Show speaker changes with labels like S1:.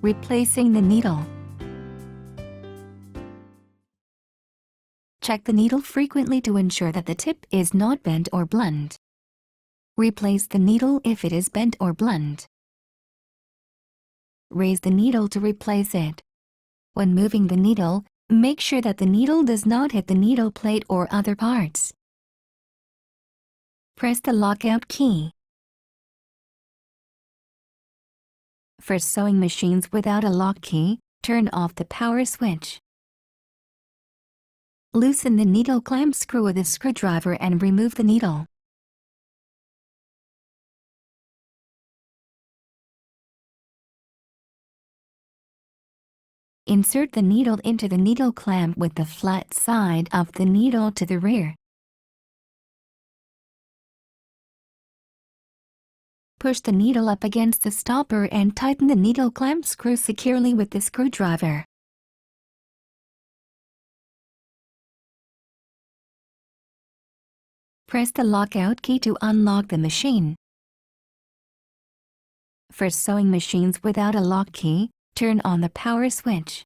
S1: Replacing the needle. Check the needle frequently to ensure that the tip is not bent or blunt. Replace the needle if it is bent or blunt. Raise the needle to replace it. When moving the needle, make sure that the needle does not hit the needle plate or other parts. Press the lockout key. For sewing machines without a lock key, turn off the power switch. Loosen the needle clamp screw with a screwdriver and remove the needle. Insert the needle into the needle clamp with the flat side of the needle to the rear. Push the needle up against the stopper and tighten the needle clamp screw securely with the screwdriver. Press the lockout key to unlock the machine. For sewing machines without a lock key, turn on the power switch.